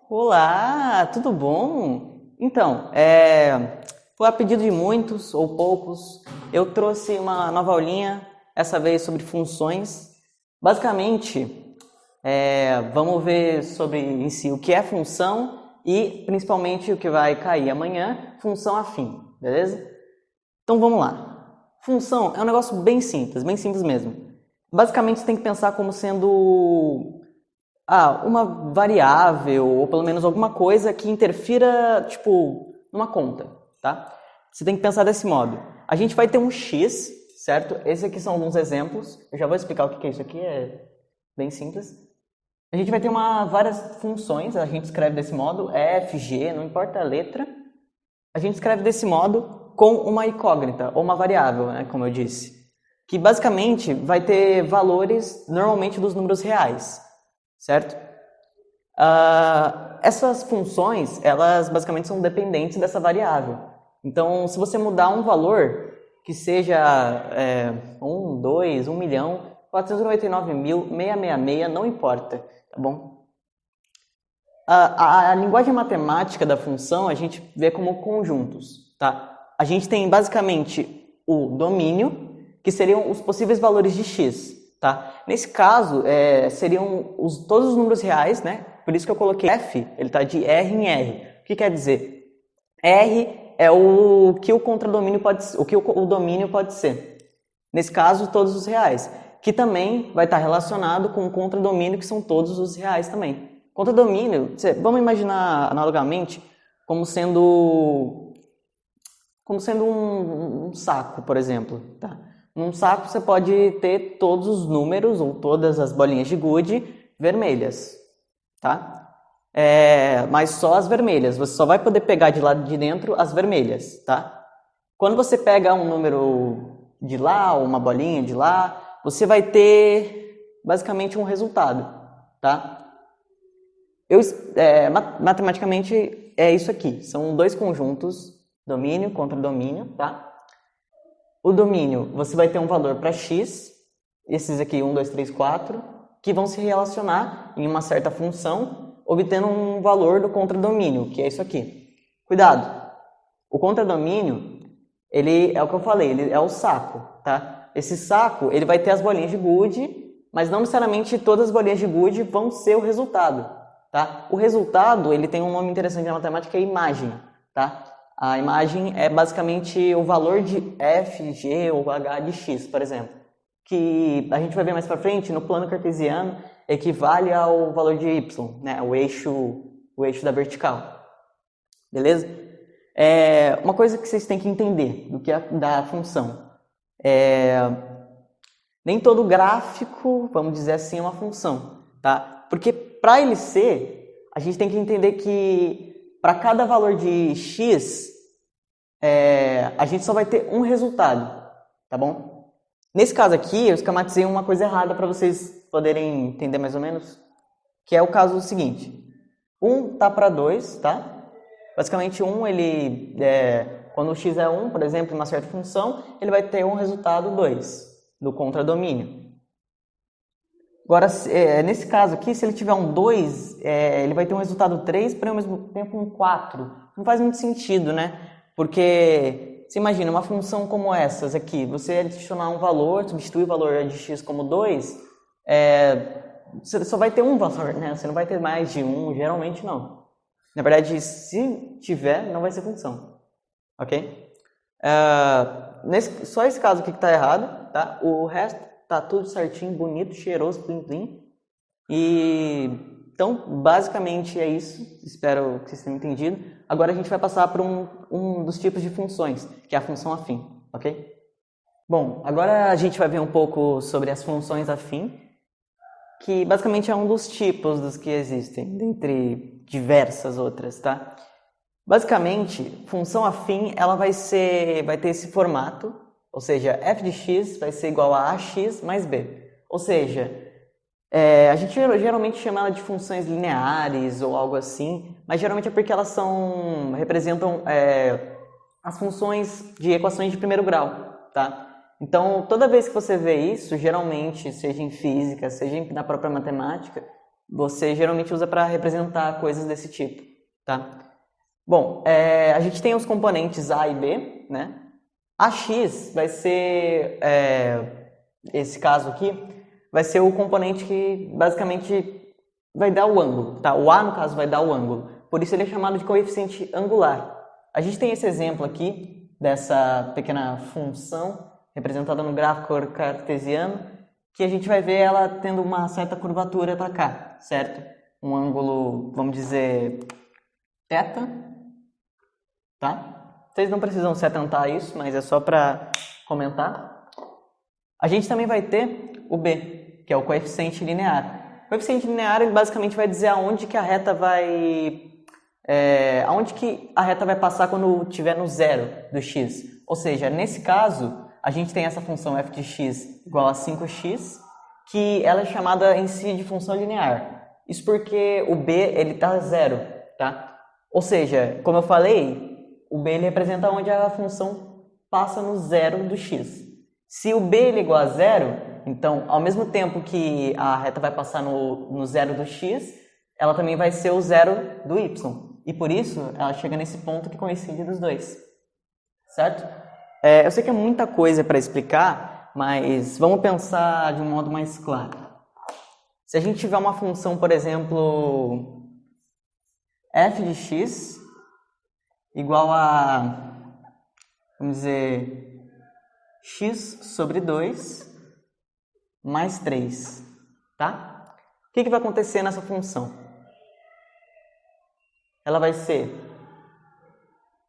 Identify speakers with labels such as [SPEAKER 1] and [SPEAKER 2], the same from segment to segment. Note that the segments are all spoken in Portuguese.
[SPEAKER 1] Olá, tudo bom? Então, foi a pedido de muitos ou poucos, eu trouxe uma nova aulinha, essa vez sobre funções. Basicamente, vamos ver sobre em si o que é função e principalmente o que vai cair amanhã, função afim, beleza? Então vamos lá. Função é um negócio bem simples mesmo. Basicamente você tem que pensar como sendo uma variável, ou pelo menos alguma coisa que interfira, tipo, numa conta, tá? Você tem que pensar desse modo. A gente vai ter um x, certo? Esses aqui são alguns exemplos. Eu já vou explicar o que é isso aqui, é bem simples. A gente vai ter várias funções, a gente escreve desse modo, f, g, não importa a letra. A gente escreve desse modo com uma incógnita, ou uma variável, né, como eu disse. Que basicamente vai ter valores, normalmente, dos números reais, certo? Essas funções, elas basicamente são dependentes dessa variável. Então, se você mudar um valor, que seja 1, 2, 1 milhão, 499.666, não importa, tá bom? A linguagem matemática da função a gente vê como conjuntos, tá? A gente tem basicamente o domínio, que seriam os possíveis valores de x, tá? Nesse caso, seriam todos os números reais, né? Por isso que eu coloquei f, ele está de R em R. O que quer dizer? R é o que o contradomínio pode ser, o que o domínio pode ser. Nesse caso, todos os reais, que também vai estar relacionado com o contradomínio, que são todos os reais também. Contradomínio, vamos imaginar analogamente como sendo um saco, por exemplo, tá? Num saco você pode ter todos os números ou todas as bolinhas de gude vermelhas, tá? Mas só as vermelhas, você só vai poder pegar de lado de dentro as vermelhas, tá? Quando você pega um número de lá ou uma bolinha de lá, você vai ter basicamente um resultado, tá? Matematicamente é isso aqui, são dois conjuntos, domínio contra domínio, tá? O domínio, você vai ter um valor para x, esses aqui, 1, 2, 3, 4, que vão se relacionar em uma certa função, obtendo um valor do contradomínio, que é isso aqui. Cuidado! O contradomínio, ele é o que eu falei, ele é o saco, tá? Esse saco, ele vai ter as bolinhas de gude, mas não necessariamente todas as bolinhas de gude vão ser o resultado, tá? O resultado, ele tem um nome interessante na matemática, que é imagem, tá? A imagem é basicamente o valor de f, g ou h de x, por exemplo, que a gente vai ver mais para frente, no plano cartesiano, equivale ao valor de y, né? O eixo da vertical. Beleza? Uma coisa que vocês têm que entender do que é da função. Nem todo gráfico, vamos dizer assim, é uma função, tá? Porque para ele ser, a gente tem que entender que para cada valor de x, a gente só vai ter um resultado, tá bom? Nesse caso aqui, eu esquematizei uma coisa errada para vocês poderem entender mais ou menos, que é o caso seguinte. 1 tá para 2, tá? Basicamente, quando o x é 1, por exemplo, em uma certa função, ele vai ter um resultado 2 do contradomínio. Agora, nesse caso aqui, se ele tiver um 2, ele vai ter um resultado 3, porém ao mesmo tempo um 4. Não faz muito sentido, né? Porque, você imagina, uma função como essas aqui, você adicionar um valor, substituir o valor de x como 2, você só vai ter um valor, né? Você não vai ter mais de um, geralmente não. Na verdade, se tiver, não vai ser função, ok? Só esse caso aqui que está errado, tá? O resto tá tudo certinho, bonito, cheiroso, plim plim. Então, basicamente é isso. Espero que vocês tenham entendido. Agora a gente vai passar para um dos tipos de funções, que é a função afim, ok? Bom, agora a gente vai ver um pouco sobre as funções afim, que basicamente é um dos tipos dos que existem, dentre diversas outras, tá? Basicamente, função afim, ela vai ter esse formato, ou seja, f de x vai ser igual a ax mais b. Ou seja, a gente geralmente chama ela de funções lineares ou algo assim, mas geralmente é porque elas representam as funções de equações de primeiro grau, tá? Então, toda vez que você vê isso, geralmente, seja em física, seja na própria matemática, você geralmente usa para representar coisas desse tipo, tá? Bom, a gente tem os componentes A e B, né? AX vai ser, esse caso aqui, vai ser o componente que basicamente vai dar o ângulo, tá? O A, no caso, vai dar o ângulo. Por isso ele é chamado de coeficiente angular. A gente tem esse exemplo aqui, dessa pequena função, representada no gráfico cartesiano, que a gente vai ver ela tendo uma certa curvatura para cá, certo? Um ângulo, vamos dizer, θ, tá? Vocês não precisam se atentar a isso, mas é só para comentar. A gente também vai ter o B, que é o coeficiente linear. O coeficiente linear, ele basicamente vai dizer aonde que a reta vai... aonde que a reta vai passar quando estiver no zero do x. Ou seja, nesse caso, a gente tem essa função f de x igual a 5x, que ela é chamada em si de função linear. Isso porque o b ele está zero, tá? Ou seja, como eu falei, o b ele representa onde a função passa no zero do x. Se o b ele é igual a zero, então, ao mesmo tempo que a reta vai passar no zero do x, ela também vai ser o zero do y. E por isso, ela chega nesse ponto que coincide dos dois. Certo? Eu sei que é muita coisa para explicar, mas vamos pensar de um modo mais claro. Se a gente tiver uma função, por exemplo, f de x igual a, vamos dizer, x sobre 2 mais 3, tá? O que vai acontecer nessa função? Ela vai ser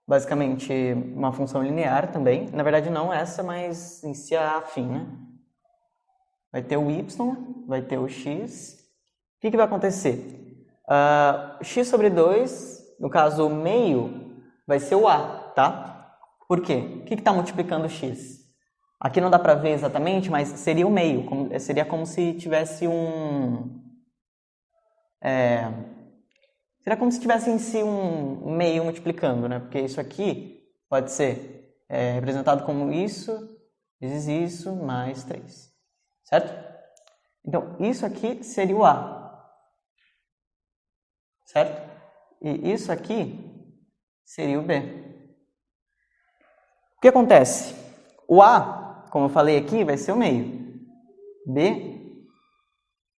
[SPEAKER 1] basicamente uma função linear também. Na verdade não essa, mas em si a afim, né? Vai ter o y, vai ter o x. O que vai acontecer? X sobre 2, no caso o meio, vai ser o a, tá? Por quê? O que está multiplicando o x? Aqui não dá para ver exatamente, mas seria o meio. Seria como se tivesse seria como se tivesse em si um meio multiplicando, né? Porque isso aqui pode ser representado como isso, vezes isso, mais 3. Certo? Então, isso aqui seria o A. Certo? E isso aqui seria o B. O que acontece? O A, como eu falei aqui, vai ser o meio. B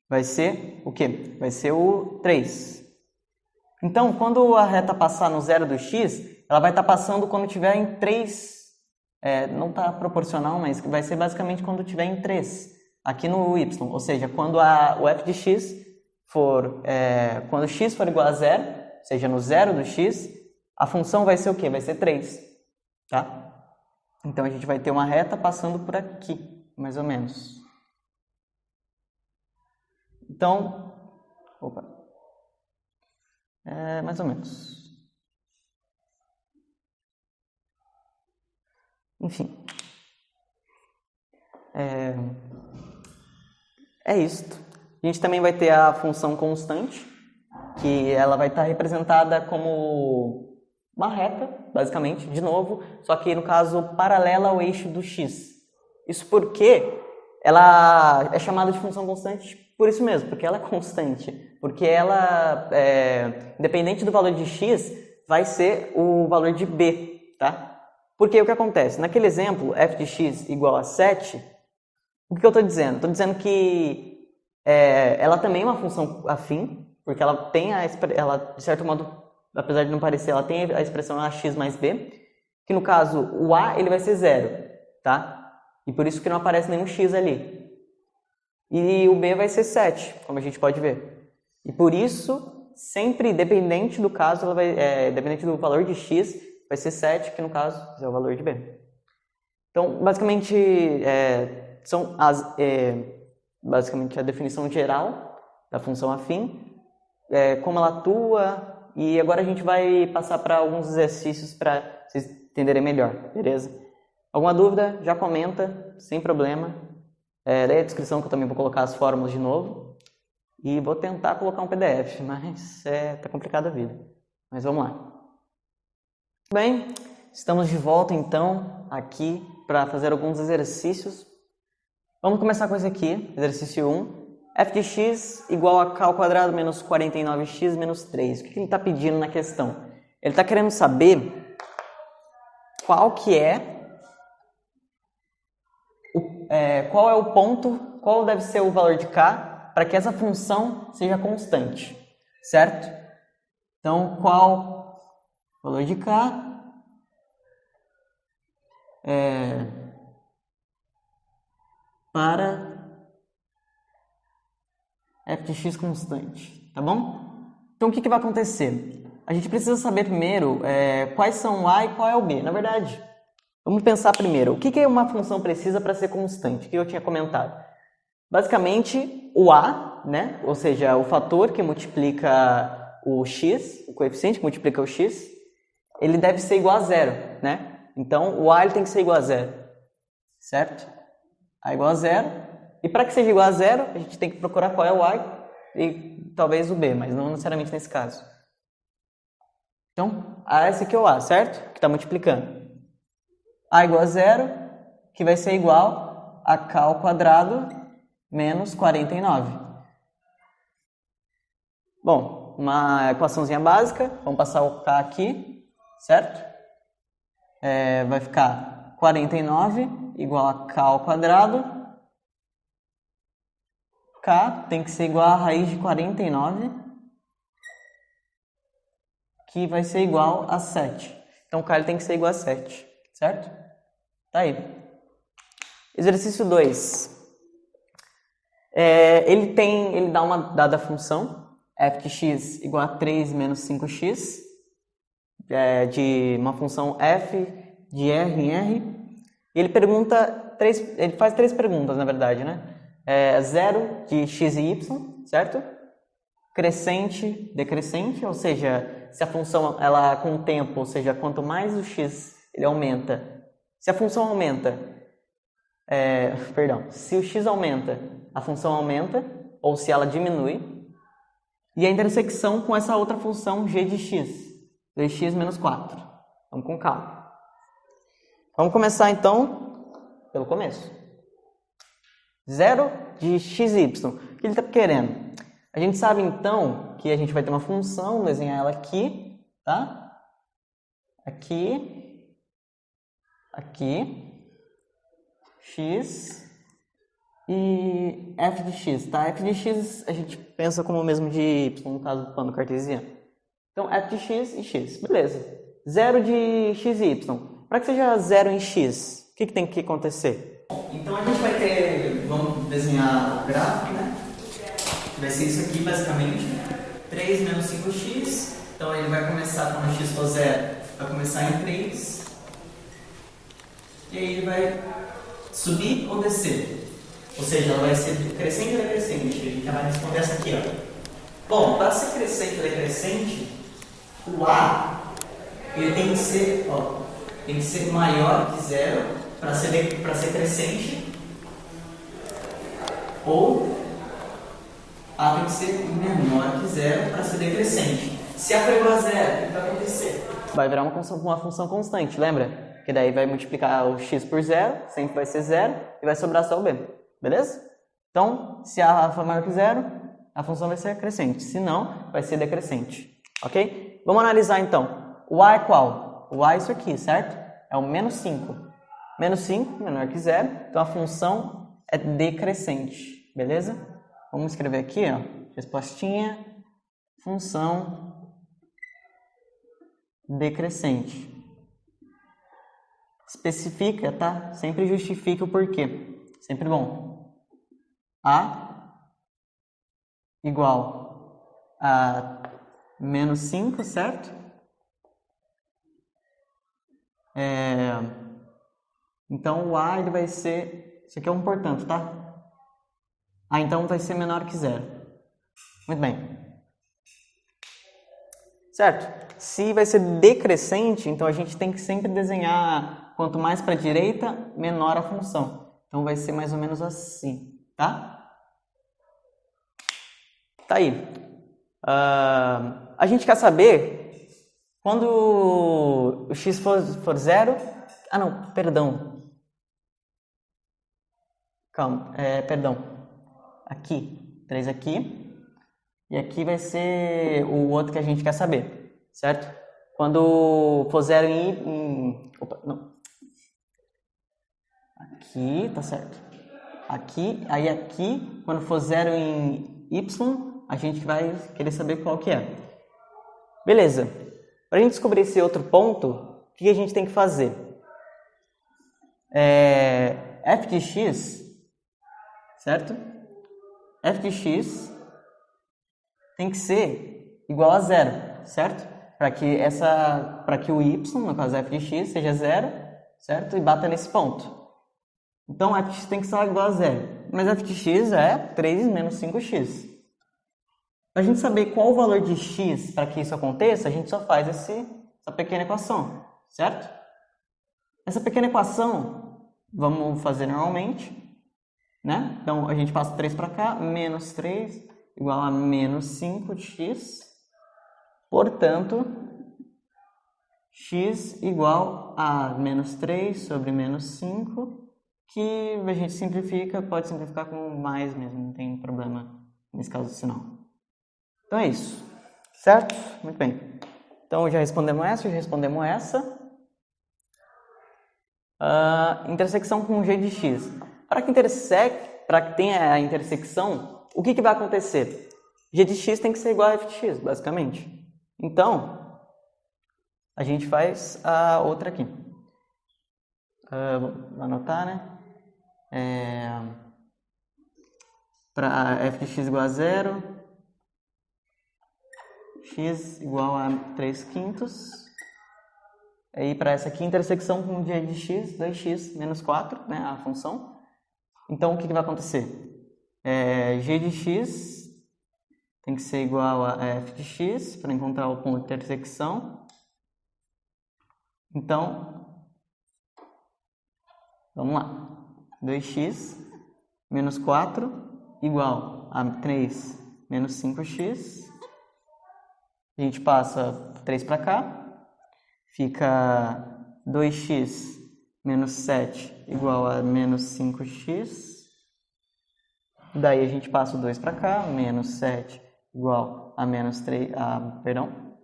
[SPEAKER 1] vai ser o quê? Vai ser o 3. Então, quando a reta passar no zero do x, ela vai estar passando quando tiver em 3. Não está proporcional, mas vai ser basicamente quando tiver em 3. Aqui no y. Ou seja, quando o f de x for... quando x for igual a zero, ou seja, no zero do x, a função vai ser o quê? Vai ser 3. Tá? Então, a gente vai ter uma reta passando por aqui, mais ou menos. Então... Opa! Mais ou menos. Enfim. É isto. A gente também vai ter a função constante, que ela vai estar representada como uma reta, basicamente, de novo, só que no caso paralela ao eixo do x. Isso porque ela é chamada de função constante por isso mesmo, porque ela é constante. Porque ela, independente do valor de x, vai ser o valor de b, tá? Porque o que acontece? Naquele exemplo, f de x igual a 7, o que eu estou dizendo? Estou dizendo que ela também é uma função afim, porque ela tem ela, de certo modo, apesar de não parecer, ela tem a expressão ax mais b, que no caso, o a ele vai ser 0, tá? E por isso que não aparece nenhum x ali. E o b vai ser 7, como a gente pode ver. E por isso, sempre, dependente do caso, ela vai, dependente do valor de x, vai ser 7, que no caso é o valor de b. Então, basicamente, são basicamente a definição geral da função afim, como ela atua, e agora a gente vai passar para alguns exercícios para vocês entenderem melhor, beleza? Alguma dúvida? Já comenta, sem problema. Leia a descrição que eu também vou colocar as fórmulas de novo. E vou tentar colocar um PDF, mas tá complicada a vida. Mas vamos lá. Bem, estamos de volta então aqui para fazer alguns exercícios. Vamos começar com esse aqui, exercício 1. f de x igual a k ao quadrado menos 49x menos 3. O que ele está pedindo na questão? Ele está querendo saber qual é o ponto, qual deve ser o valor de k para que essa função seja constante, certo? Então, qual o valor de k para f de x constante, tá bom? Então, o que vai acontecer? A gente precisa saber primeiro quais são o a e qual é o b. Na verdade, vamos pensar primeiro. O que uma função precisa para ser constante? O que eu tinha comentado? Basicamente, o a, né? Ou seja, o fator que multiplica o x, o coeficiente que multiplica o x, ele deve ser igual a zero, né? Então, o a ele tem que ser igual a zero, certo? A igual a zero. E para que seja igual a zero, a gente tem que procurar qual é o a e talvez o b, mas não necessariamente nesse caso. Então, esse aqui é o a, certo? Que está multiplicando. A igual a zero, que vai ser igual a k ao quadrado menos 49. Bom, uma equaçãozinha básica. Vamos passar o k aqui, certo? Vai ficar 49 igual a k ao quadrado. K tem que ser igual a raiz de 49, que vai ser igual a 7. Então, K tem que ser igual a 7, certo? Tá aí. Exercício 2. Ele dá uma dada função, f de x igual a 3 menos 5x, de uma função f de r em r. E ele faz três perguntas, na verdade, né? 0 de x e y, certo? Crescente, decrescente, ou seja, se a função ela com o tempo, ou seja, quanto mais o x ele aumenta, se a função aumenta, se o x aumenta, a função aumenta, ou se ela diminui, e a intersecção com essa outra função g de x, 2x menos 4. Vamos com calma. Vamos começar então pelo começo. 0 de x e y. O que ele está querendo? A gente sabe então que a gente vai ter uma função, vou desenhar ela aqui, tá? Aqui, x e f de x, tá? F de x a gente pensa como o mesmo de y, no caso do plano cartesiano. Então, f de x e x, beleza. 0 de x e y. Para que seja 0 em x, o que tem que acontecer? Então a gente vai ter, vamos desenhar o gráfico, né? Vai ser isso aqui basicamente, 3 menos 5x, então ele vai começar, quando x for 0, vai começar em 3, e aí ele vai subir ou descer, ou seja, ela vai ser crescente ou decrescente, a gente vai responder essa aqui, ó. Bom, para ser crescente ou decrescente, o a, ele tem que ser maior que 0, para ser crescente, ou a tem que ser menor que 0 para ser decrescente. Se a for igual a 0, o que vai acontecer? Vai virar uma função constante, lembra? Que daí vai multiplicar o x por 0, sempre vai ser 0, e vai sobrar só o b, beleza? Então, se a for maior que 0, a função vai ser crescente, se não, vai ser decrescente, ok? Vamos analisar então. O a é qual? O a é isso aqui, certo? É o menos 5. Menos 5, menor que 0, então a função é decrescente, beleza? Vamos escrever aqui, ó, respostinha, função decrescente. Especifica, tá? Sempre justifica o porquê, sempre bom. A igual a menos 5, certo? Então, o a ele vai ser... Isso aqui é um portanto, tá? Então vai ser menor que 0. Muito bem. Certo? Se vai ser decrescente, então a gente tem que sempre desenhar quanto mais para a direita, menor a função. Então vai ser mais ou menos assim, tá? Tá aí. A gente quer saber quando o x for 0... Ah, não, perdão. Calma, perdão. Aqui. 3 aqui. E aqui vai ser o outro que a gente quer saber, certo? Quando for 0 Opa, não. Aqui, tá certo. Aqui, aí aqui, quando for 0 em y, a gente vai querer saber qual que é. Beleza. Para a gente descobrir esse outro ponto, o que a gente tem que fazer? F de x, certo? F de x tem que ser igual a 0, certo? Para que o y, no caso f de x, seja 0, certo? E bata nesse ponto. Então, f de x tem que ser igual a 0. Mas f de x é 3 menos 5x. Para a gente saber qual o valor de x para que isso aconteça, a gente só faz essa pequena equação, certo? Essa pequena equação, vamos fazer normalmente, né? Então, a gente passa 3 para cá, menos 3 igual a menos 5x. Portanto, x igual a menos 3 sobre menos 5, que a gente simplifica, pode simplificar com mais mesmo, não tem problema nesse caso do sinal. Então é isso, certo? Muito bem. Então já respondemos essa. Intersecção com g de x. Para que tenha a intersecção, o que vai acontecer? G de x tem que ser igual a f de x, basicamente. Então, a gente faz a outra aqui. Vou anotar, né? Para f de x igual a 0, x igual a 3/5. Aí para essa aqui, intersecção com g de x, 2x menos 4, né, a função. Então, o que vai acontecer? G de x tem que ser igual a f de x para encontrar o ponto de intersecção. Então, vamos lá. 2x menos 4 igual a 3 menos 5x. A gente passa 3 para cá, fica 2x menos 7 igual a menos 5x. Daí a gente passa o 2 para cá, menos 7 igual a menos 3,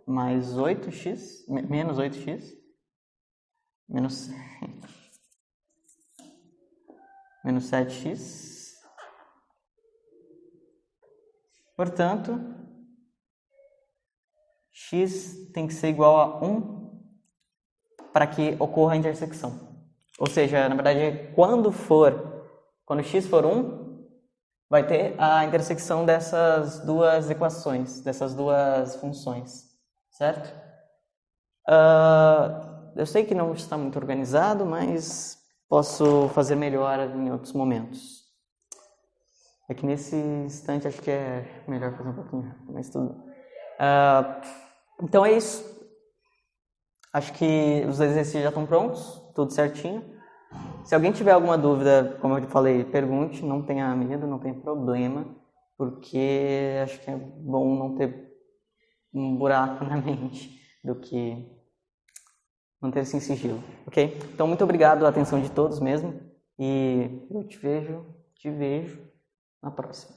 [SPEAKER 1] mais 8x, menos 8x, menos 7x. Portanto, x tem que ser igual a 1 para que ocorra a intersecção. Ou seja, na verdade, quando x for 1, vai ter a intersecção dessas duas equações, dessas duas funções, certo? Eu sei que não está muito organizado, mas posso fazer melhor em outros momentos. É que nesse instante acho que é melhor fazer um pouquinho mais tudo. Então é isso. Acho que os exercícios já estão prontos, tudo certinho. Se alguém tiver alguma dúvida, como eu falei, pergunte, não tenha medo, não tenha problema, porque acho que é bom não ter um buraco na mente do que manter-se em sigilo, ok? Então, muito obrigado a atenção de todos mesmo, e eu te vejo na próxima.